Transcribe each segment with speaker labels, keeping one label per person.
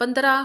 Speaker 1: 15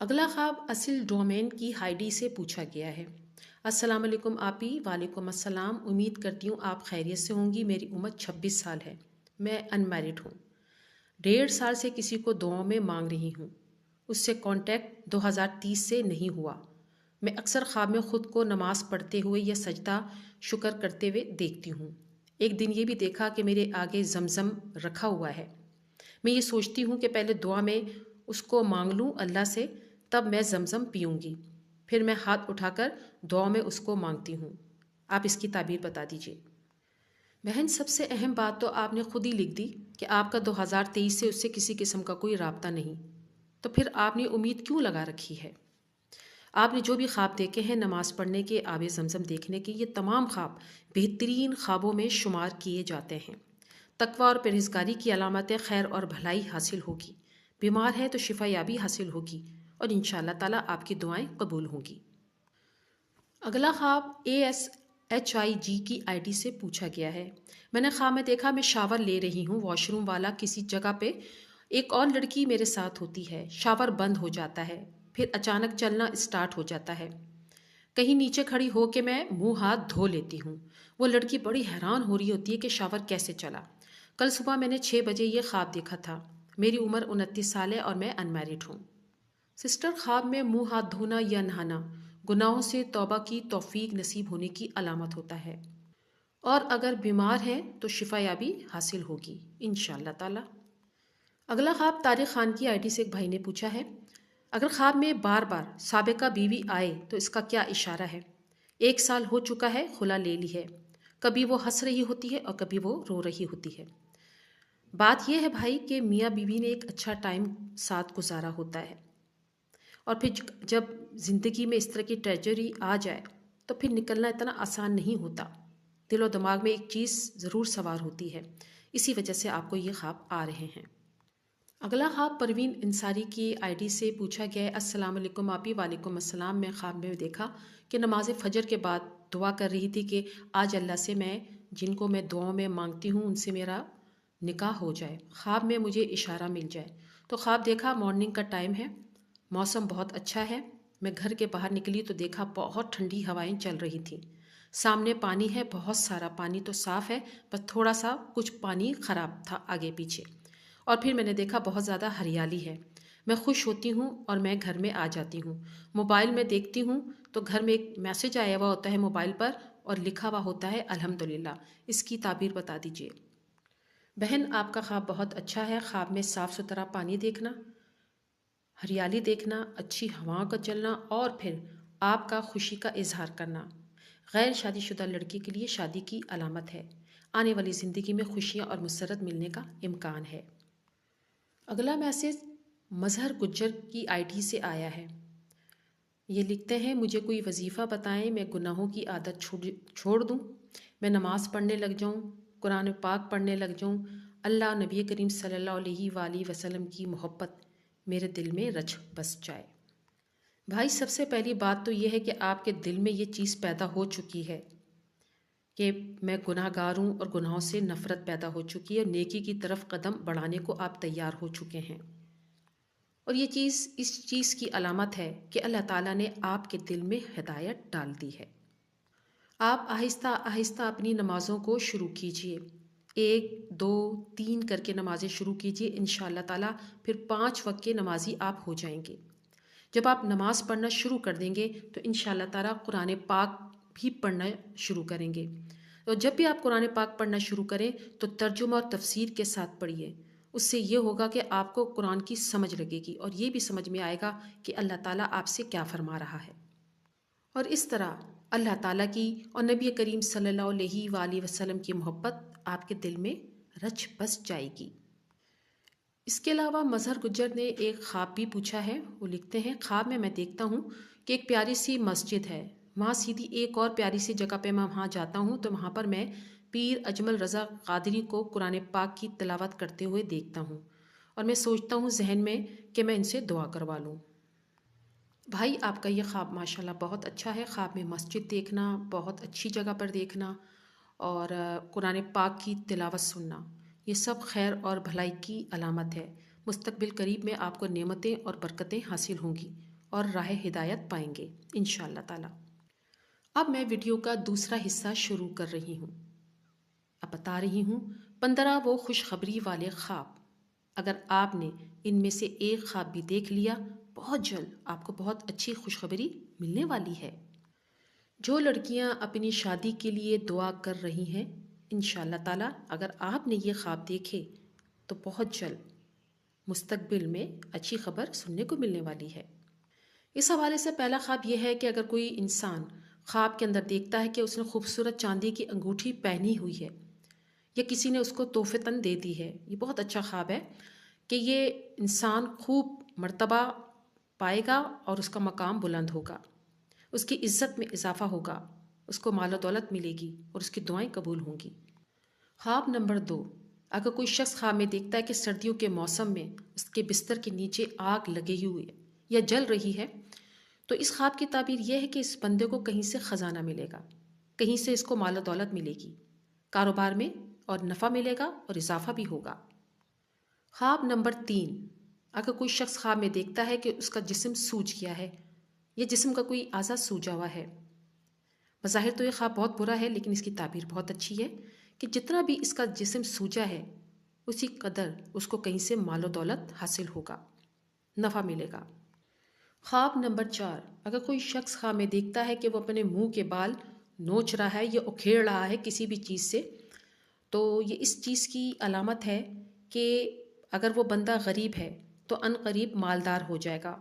Speaker 1: اگلا خواب اصل ڈومین کی ہائیڈی سے پوچھا گیا ہے۔ السلام علیکم آپی، وعلیکم السلام، امید کرتی ہوں آپ خیریت سے ہوں گی۔ میری عمر 26 سال ہے، میں ان میرڈ ہوں۔ 1.5 سال سے کسی کو دعاؤں میں مانگ رہی ہوں، اس سے کانٹیکٹ 2030 سے نہیں ہوا۔ میں اکثر خواب میں خود کو نماز پڑھتے ہوئے یا سجدہ شکر کرتے ہوئے دیکھتی ہوں۔ ایک دن یہ بھی دیکھا کہ میرے آگے زمزم رکھا ہوا ہے۔ میں یہ سوچتی ہوں کہ پہلے دعا میں اس کو مانگ لوں اللہ سے، تب میں زمزم پیوں گی، پھر میں ہاتھ اٹھا کر دعا میں اس کو مانگتی ہوں۔ آپ اس کی تعبیر بتا دیجیے۔ بہن، سب سے اہم بات تو آپ نے خود ہی لکھ دی کہ آپ کا 2023 سے اس سے کسی قسم کا کوئی رابطہ نہیں، تو پھر آپ نے امید کیوں لگا رکھی ہے؟ آپ نے جو بھی خواب دیکھے ہیں نماز پڑھنے کے، آب زمزم دیکھنے کے، یہ تمام خواب بہترین خوابوں میں شمار کیے جاتے ہیں۔ تقوی اور پرہیزگاری کی علامت خیر اور بھلائی حاصل ہوگی۔ بیمار ہے تو شفا یابی حاصل ہوگی اور انشاءاللہ تعالیٰ آپ کی دعائیں قبول ہوں گی۔ اگلا خواب ASHIG کی ID سے پوچھا گیا ہے۔ میں نے خواب میں دیکھا میں شاور لے رہی ہوں، واش روم والا کسی جگہ پہ ایک اور لڑکی میرے ساتھ ہوتی ہے۔ شاور بند ہو جاتا ہے، پھر اچانک چلنا اسٹارٹ ہو جاتا ہے۔ کہیں نیچے کھڑی ہو کے میں منہ ہاتھ دھو لیتی ہوں۔ وہ لڑکی بڑی حیران ہو رہی ہوتی ہے کہ شاور کیسے چلا۔ کل صبح میں نے 6 بجے یہ خواب دیکھا تھا۔ میری عمر 29 سال ہے اور میں ان میرڈ ہوں۔ سسٹر، خواب میں منہ ہاتھ دھونا یا نہانا گناہوں سے توبہ کی توفیق نصیب ہونے کی علامت ہوتا ہے، اور اگر بیمار ہے تو شفا یابی حاصل ہوگی انشاءاللہ تعالی۔ اگلا خواب طارق خان کی ID سے ایک بھائی نے پوچھا ہے۔ اگر خواب میں بار بار سابقہ بیوی آئے تو اس کا کیا اشارہ ہے؟ 1 سال ہو چکا ہے، خلا لے لی ہے۔ کبھی وہ ہنس رہی ہوتی ہے اور کبھی وہ رو رہی ہوتی ہے۔ بات یہ ہے بھائی کہ میاں بیوی نے ایک اچھا ٹائم ساتھ گزارا ہوتا ہے، اور پھر جب زندگی میں اس طرح کی ٹریجری آ جائے تو پھر نکلنا اتنا آسان نہیں ہوتا۔ دل و دماغ میں ایک چیز ضرور سوار ہوتی ہے، اسی وجہ سے آپ کو یہ خواب آ رہے ہیں۔ اگلا خواب پروین انصاری کی ID سے پوچھا گیا ہے۔ السلام علیکم آپی، وعلیکم السلام۔ میں خواب میں دیکھا کہ نماز فجر کے بعد دعا کر رہی تھی کہ آج اللہ سے میں جن کو میں دعاؤں میں مانگتی ہوں ان سے میرا نکاح ہو جائے، خواب میں مجھے اشارہ مل جائے۔ تو خواب دیکھا مارننگ کا ٹائم ہے، موسم بہت اچھا ہے۔ میں گھر کے باہر نکلی تو دیکھا بہت ٹھنڈی ہوائیں چل رہی تھیں۔ سامنے پانی ہے، بہت سارا پانی تو صاف ہے، بس تھوڑا سا کچھ پانی خراب تھا آگے پیچھے۔ اور پھر میں نے دیکھا بہت زیادہ ہریالی ہے۔ میں خوش ہوتی ہوں اور میں گھر میں آ جاتی ہوں۔ موبائل میں دیکھتی ہوں تو گھر میں ایک میسج آیا ہوا ہوتا ہے موبائل پر اور لکھا ہوا ہوتا ہے الحمدللہ۔ اس کی تعبیر بتا دیجیے۔ بہن، آپ کا خواب بہت اچھا ہے۔ خواب میں صاف ستھرا پانی دیکھنا، ہریالی دیکھنا، اچھی ہواؤں کا چلنا، اور پھر آپ کا خوشی کا اظہار کرنا غیر شادی شدہ لڑکی کے لیے شادی کی علامت ہے۔ آنے والی زندگی میں خوشیاں اور مسرت ملنے کا امکان ہے۔ اگلا میسج مظہر گجر کی ID سے آیا ہے۔ یہ لکھتے ہیں، مجھے کوئی وظیفہ بتائیں، میں گناہوں کی عادت چھوڑ دوں، میں نماز پڑھنے لگ جاؤں، قرآن پاک پڑھنے لگ جاؤں، اللہ نبی کریم صلی اللہ علیہ وآلہ وسلم کی محبت میرے دل میں رچ بس جائے۔ بھائی، سب سے پہلی بات تو یہ ہے کہ آپ کے دل میں یہ چیز پیدا ہو چکی ہے کہ میں گناہ گار ہوں، اور گناہوں سے نفرت پیدا ہو چکی ہے، اور نیکی کی طرف قدم بڑھانے کو آپ تیار ہو چکے ہیں۔ اور یہ چیز اس چیز کی علامت ہے کہ اللہ تعالیٰ نے آپ کے دل میں ہدایت ڈال دی ہے۔ آپ آہستہ آہستہ اپنی نمازوں کو شروع کیجئے، 1 2 3 کر کے نمازیں شروع کیجئے، انشاءاللہ تعالیٰ پھر 5 وقت کے نمازی آپ ہو جائیں گے۔ جب آپ نماز پڑھنا شروع کر دیں گے تو انشاءاللہ تعالیٰ قرآن پاک بھی پڑھنا شروع کریں گے۔ اور جب بھی آپ قرآن پاک پڑھنا شروع کریں تو ترجمہ اور تفسیر کے ساتھ پڑھیے۔ اس سے یہ ہوگا کہ آپ کو قرآن کی سمجھ لگے گی، اور یہ بھی سمجھ میں آئے گا کہ اللہ تعالیٰ آپ سے کیا فرما رہا ہے۔ اور اس طرح اللہ تعالیٰ کی اور نبی کریم صلی اللہ علیہ وآلہ وسلم کی محبت آپ کے دل میں رچ بس جائے گی۔ اس کے علاوہ مظہر گجر نے ایک خواب بھی پوچھا ہے۔ وہ لکھتے ہیں، خواب میں دیکھتا ہوں کہ ایک پیاری سی مسجد ہے، وہاں سیدھی ایک اور پیاری سی جگہ پہ میں وہاں جاتا ہوں تو وہاں پر میں پیر اجمل رضا قادری کو قرآن پاک کی تلاوت کرتے ہوئے دیکھتا ہوں، اور میں سوچتا ہوں ذہن میں کہ میں ان سے دعا کروا لوں۔ بھائی، آپ کا یہ خواب ماشاءاللہ بہت اچھا ہے۔ خواب میں مسجد دیکھنا، بہت اچھی جگہ پر دیکھنا، اور قرآن پاک کی تلاوت سننا، یہ سب خیر اور بھلائی کی علامت ہے۔ مستقبل قریب میں آپ کو نعمتیں اور برکتیں حاصل ہوں گی، اور راہ ہدایت پائیں گے انشاءاللہ تعالی۔ اب میں ویڈیو کا دوسرا حصہ شروع کر رہی ہوں۔ اب بتا رہی ہوں 15 وہ خوشخبری والے خواب۔ اگر آپ نے ان میں سے ایک خواب بھی دیکھ لیا، بہت جلد آپ کو بہت اچھی خوشخبری ملنے والی ہے۔ جو لڑکیاں اپنی شادی کے لیے دعا کر رہی ہیں، انشاءاللہ تعالیٰ اگر آپ نے یہ خواب دیکھے تو بہت جلد مستقبل میں اچھی خبر سننے کو ملنے والی ہے۔ اس حوالے سے پہلا خواب یہ ہے کہ اگر کوئی انسان خواب کے اندر دیکھتا ہے کہ اس نے خوبصورت چاندی کی انگوٹھی پہنی ہوئی ہے یا کسی نے اس کو تحفتاً دے دی ہے، یہ بہت اچھا خواب ہے کہ یہ انسان خوب مرتبہ پائے گا اور اس کا مقام بلند ہوگا، اس کی عزت میں اضافہ ہوگا، اس کو مال و دولت ملے گی اور اس کی دعائیں قبول ہوں گی۔ خواب نمبر 2، اگر کوئی شخص خواب میں دیکھتا ہے کہ سردیوں کے موسم میں اس کے بستر کے نیچے آگ لگی ہوئی ہے یا جل رہی ہے، تو اس خواب کی تعبیر یہ ہے کہ اس بندے کو کہیں سے خزانہ ملے گا، کہیں سے اس کو مال و دولت ملے گی، کاروبار میں اور نفع ملے گا اور اضافہ بھی ہوگا۔ خواب نمبر 3، اگر کوئی شخص خواب میں دیکھتا ہے کہ اس کا جسم سوج گیا ہے یا جسم کا کوئی اعضا سوجا ہوا ہے، بظاہر تو یہ خواب بہت برا ہے لیکن اس کی تعبیر بہت اچھی ہے کہ جتنا بھی اس کا جسم سوجا ہے اسی قدر اس کو کہیں سے مال و دولت حاصل ہوگا، نفع ملے گا۔ خواب نمبر 4، اگر کوئی شخص خواب میں دیکھتا ہے کہ وہ اپنے منہ کے بال نوچ رہا ہے یا اکھیڑ رہا ہے کسی بھی چیز سے، تو یہ اس چیز کی علامت ہے کہ اگر وہ بندہ غریب ہے تو ان قریب مالدار ہو جائے گا،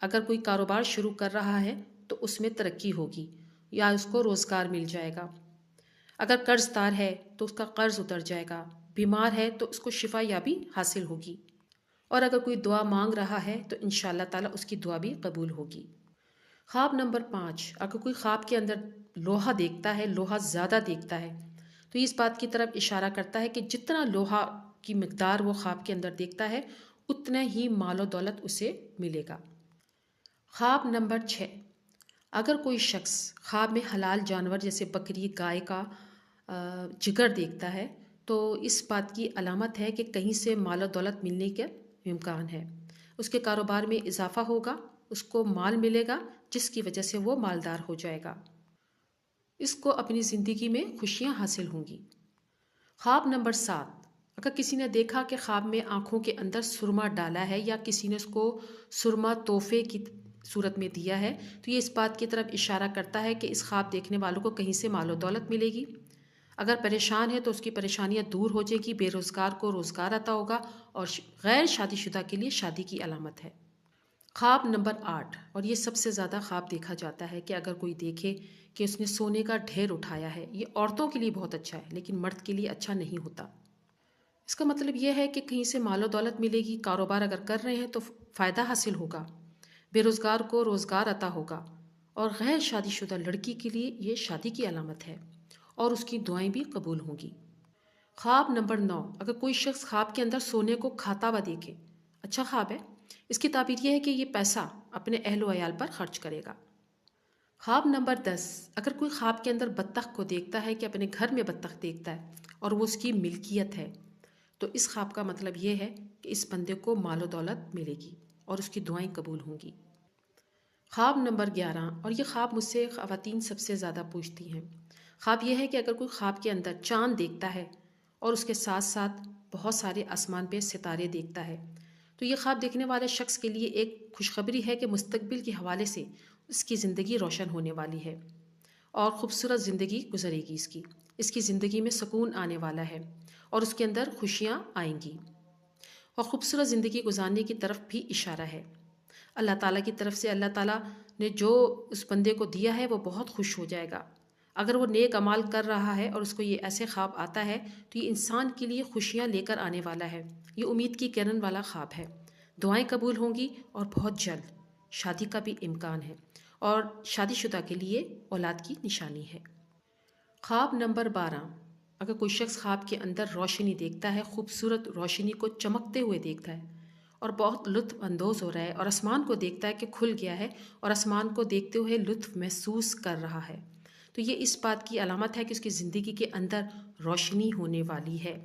Speaker 1: اگر کوئی کاروبار شروع کر رہا ہے تو اس میں ترقی ہوگی یا اس کو روزگار مل جائے گا، اگر قرض دار ہے تو اس کا قرض اتر جائے گا، بیمار ہے تو اس کو شفا یابی حاصل ہوگی، اور اگر کوئی دعا مانگ رہا ہے تو انشاءاللہ تعالیٰ اس کی دعا بھی قبول ہوگی۔ خواب نمبر 5، اگر کوئی خواب کے اندر لوہا دیکھتا ہے، لوہا زیادہ دیکھتا ہے، تو یہ اس بات کی طرف اشارہ کرتا ہے کہ جتنا لوہا کی مقدار وہ خواب کے اندر دیکھتا ہے اتنا ہی مال و دولت اسے ملے گا۔ خواب نمبر 6، اگر کوئی شخص خواب میں حلال جانور جیسے بکری، گائے کا جگر دیکھتا ہے تو اس بات کی علامت ہے کہ کہیں سے مال و دولت ملنے کا امکان ہے، اس کے کاروبار میں اضافہ ہوگا، اس کو مال ملے گا جس کی وجہ سے وہ مالدار ہو جائے گا، اس کو اپنی زندگی میں خوشیاں حاصل ہوں گی۔ خواب نمبر 7، اگر کسی نے دیکھا کہ خواب میں آنکھوں کے اندر سرما ڈالا ہے یا کسی نے اس کو سرما تحفے کی صورت میں دیا ہے تو یہ اس بات کی طرف اشارہ کرتا ہے کہ اس خواب دیکھنے والوں کو کہیں سے مال و دولت ملے گی، اگر پریشان ہے تو اس کی پریشانیاں دور ہو جائے گی، بے روزگار کو روزگار عطا ہوگا، اور غیر شادی شدہ کے لیے شادی کی علامت ہے۔ خواب نمبر 8، اور یہ سب سے زیادہ خواب دیکھا جاتا ہے کہ اگر کوئی دیکھے کہ اس نے سونے کا ڈھیر اٹھایا ہے، یہ عورتوں کے لیے بہت اچھا ہے لیکن مرد کے لیے اچھا نہیں ہوتا۔ اس کا مطلب یہ ہے کہ کہیں سے مال و دولت ملے گی، کاروبار اگر کر رہے ہیں تو فائدہ حاصل ہوگا، بے روزگار کو روزگار عطا ہوگا، اور غیر شادی شدہ لڑکی کے لیے یہ شادی کی علامت ہے اور اس کی دعائیں بھی قبول ہوں گی۔ خواب نمبر 9، اگر کوئی شخص خواب کے اندر سونے کو کھاتا ہوا دیکھے، اچھا خواب ہے، اس کی تعبیر یہ ہے کہ یہ پیسہ اپنے اہل و عیال پر خرچ کرے گا۔ خواب نمبر 10، اگر کوئی خواب کے اندر بطخ کو دیکھتا ہے کہ اپنے گھر میں بطخ دیکھتا ہے اور وہ اس کی ملکیت ہے، تو اس خواب کا مطلب یہ ہے کہ اس بندے کو مال و دولت ملے گی اور اس کی دعائیں قبول ہوں گی۔ خواب نمبر 11، اور یہ خواب مجھ سے خواتین سب سے زیادہ پوچھتی ہیں، خواب یہ ہے کہ اگر کوئی خواب کے اندر چاند دیکھتا ہے اور اس کے ساتھ ساتھ بہت سارے آسمان پہ ستارے دیکھتا ہے تو یہ خواب دیکھنے والے شخص کے لیے ایک خوشخبری ہے کہ مستقبل کے حوالے سے اس کی زندگی روشن ہونے والی ہے اور خوبصورت زندگی گزرے گی، اس کی زندگی میں سکون آنے والا ہے اور اس کے اندر خوشیاں آئیں گی اور خوبصورت زندگی گزارنے کی طرف بھی اشارہ ہے۔ اللہ تعالیٰ کی طرف سے اللہ تعالیٰ نے جو اس بندے کو دیا ہے وہ بہت خوش ہو جائے گا۔ اگر وہ نیک اعمال کر رہا ہے اور اس کو یہ ایسے خواب آتا ہے تو یہ انسان کے لیے خوشیاں لے کر آنے والا ہے، یہ امید کی کرن والا خواب ہے، دعائیں قبول ہوں گی اور بہت جلد شادی کا بھی امکان ہے اور شادی شدہ کے لیے اولاد کی نشانی ہے۔ خواب نمبر 12، اگر کوئی شخص خواب کے اندر روشنی دیکھتا ہے، خوبصورت روشنی کو چمکتے ہوئے دیکھتا ہے اور بہت لطف اندوز ہو رہا ہے اور آسمان کو دیکھتا ہے کہ کھل گیا ہے اور آسمان کو دیکھتے ہوئے لطف محسوس کر رہا ہے، تو یہ اس بات کی علامت ہے کہ اس کی زندگی کے اندر روشنی ہونے والی ہے،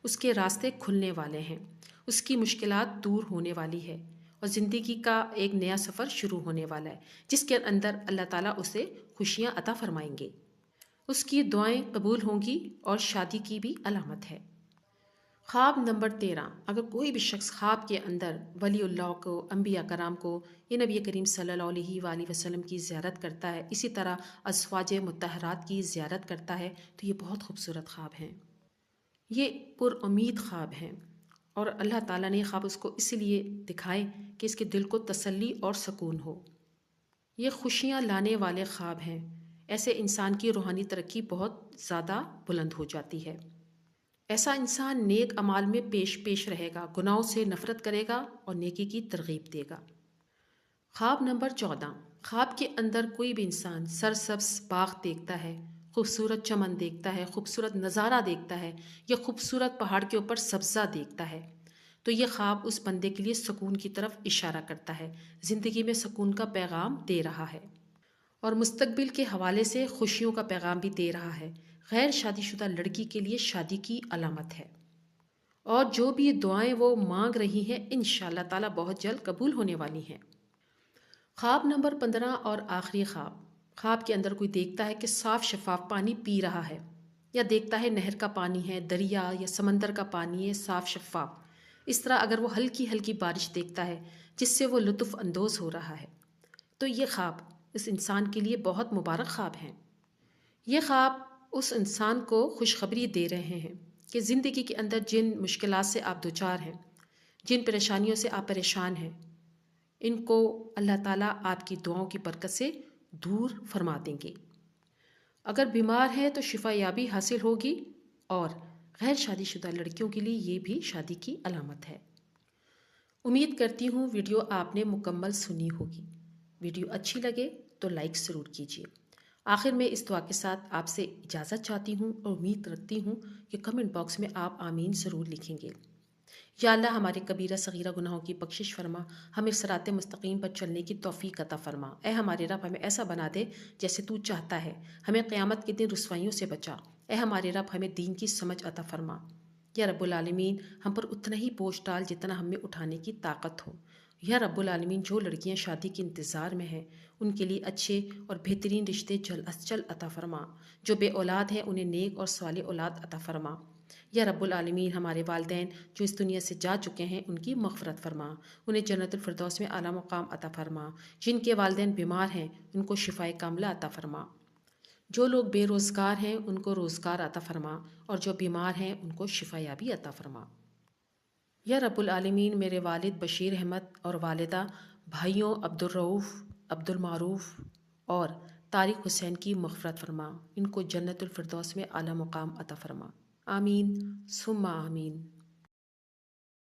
Speaker 1: اس کے راستے کھلنے والے ہیں، اس کی مشکلات دور ہونے والی ہے اور زندگی کا ایک نیا سفر شروع ہونے والا ہے، جس کے اندر اللہ تعالیٰ اسے خوشیاں عطا فرمائیں گے، اس کی دعائیں قبول ہوں گی اور شادی کی بھی علامت ہے۔ خواب نمبر 13، اگر کوئی بھی شخص خواب کے اندر ولی اللہ کو، انبیاء کرام کو یا نبی کریم صلی اللہ علیہ وآلہ وسلم کی زیارت کرتا ہے، اسی طرح ازواج مطہرات کی زیارت کرتا ہے، تو یہ بہت خوبصورت خواب ہیں، یہ پر امید خواب ہیں، اور اللہ تعالیٰ نے خواب اس کو اس لیے دکھائے کہ اس کے دل کو تسلی اور سکون ہو۔ یہ خوشیاں لانے والے خواب ہیں، ایسے انسان کی روحانی ترقی بہت زیادہ بلند ہو جاتی ہے۔ ایسا انسان نیک اعمال میں پیش رہے گا، گناہوں سے نفرت کرے گا اور نیکی کی ترغیب دے گا۔ خواب نمبر 14، خواب کے اندر کوئی بھی انسان سرسبز باغ دیکھتا ہے، خوبصورت چمن دیکھتا ہے، خوبصورت نظارہ دیکھتا ہے، یا خوبصورت پہاڑ کے اوپر سبزہ دیکھتا ہے، تو یہ خواب اس بندے کے لیے سکون کی طرف اشارہ کرتا ہے، زندگی میں سکون کا پیغام دے رہا ہے، اور مستقبل کے حوالے سے خوشیوں کا پیغام بھی دے رہا ہے۔ غیر شادی شدہ لڑکی کے لیے شادی کی علامت ہے، اور جو بھی دعائیں وہ مانگ رہی ہیں انشاءاللہ تعالیٰ بہت جلد قبول ہونے والی ہیں۔ خواب نمبر 15 اور آخری خواب، خواب کے اندر کوئی دیکھتا ہے کہ صاف شفاف پانی پی رہا ہے، یا دیکھتا ہے نہر کا پانی ہے، دریا یا سمندر کا پانی ہے، صاف شفاف۔ اس طرح اگر وہ ہلکی ہلکی بارش دیکھتا ہے جس سے وہ لطف اندوز ہو رہا ہے، تو یہ خواب اس انسان کے لیے بہت مبارک خواب ہیں۔ یہ خواب اس انسان کو خوشخبری دے رہے ہیں کہ زندگی کے اندر جن مشکلات سے آپ دوچار ہیں، جن پریشانیوں سے آپ پریشان ہیں، ان کو اللہ تعالیٰ آپ کی دعاؤں کی برکت سے دور فرما دیں گے۔ اگر بیمار ہیں تو شفا یابی حاصل ہوگی، اور غیر شادی شدہ لڑکیوں کے لیے یہ بھی شادی کی علامت ہے۔ امید کرتی ہوں ویڈیو آپ نے مکمل سنی ہوگی۔ ویڈیو اچھی لگے تو لائک ضرور کیجیے۔ آخر میں اس دعا کے ساتھ آپ سے اجازت چاہتی ہوں، اور امید رکھتی ہوں کہ کمنٹ باکس میں آپ آمین ضرور لکھیں گے۔ یا اللہ ہمارے کبیرہ صغیرہ گناہوں کی بخشش فرما، ہمیں صراط مستقیم پر چلنے کی توفیق عطا فرما۔ اے ہمارے رب، ہمیں ایسا بنا دے جیسے تو چاہتا ہے، ہمیں قیامت کے دن رسوائیوں سے بچا۔ اے ہمارے رب، ہمیں دین کی سمجھ عطا فرما۔ یا رب العالمین، ہم پر اتنا ہی بوجھ ڈال جتنا ہم میں اٹھانے کی طاقت ہو۔ یا رب العالمین، جو لڑکیاں شادی کے انتظار میں ہیں ان کے لیے اچھے اور بہترین رشتے جلد از جلد عطا فرما۔ جو بے اولاد ہیں انہیں نیک اور صالح اولاد عطا فرما۔ یا رب العالمین، ہمارے والدین جو اس دنیا سے جا چکے ہیں ان کی مغفرت فرما، انہیں جنت الفردوس میں اعلیٰ مقام عطا فرما۔ جن کے والدین بیمار ہیں ان کو شفائے کاملہ عطا فرما۔ جو لوگ بے روزگار ہیں ان کو روزگار عطا فرما، اور جو بیمار ہیں ان کو شفا یابی عطا فرما۔ یا رب العالمین، میرے والد بشیر احمد اور والدہ بھائیوں عبدالرؤوف، عبدالمعروف اور طارق حسین کی مغفرت فرما، ان کو جنت الفردوس میں اعلیٰ مقام عطا فرما۔ آمین ثم آمین۔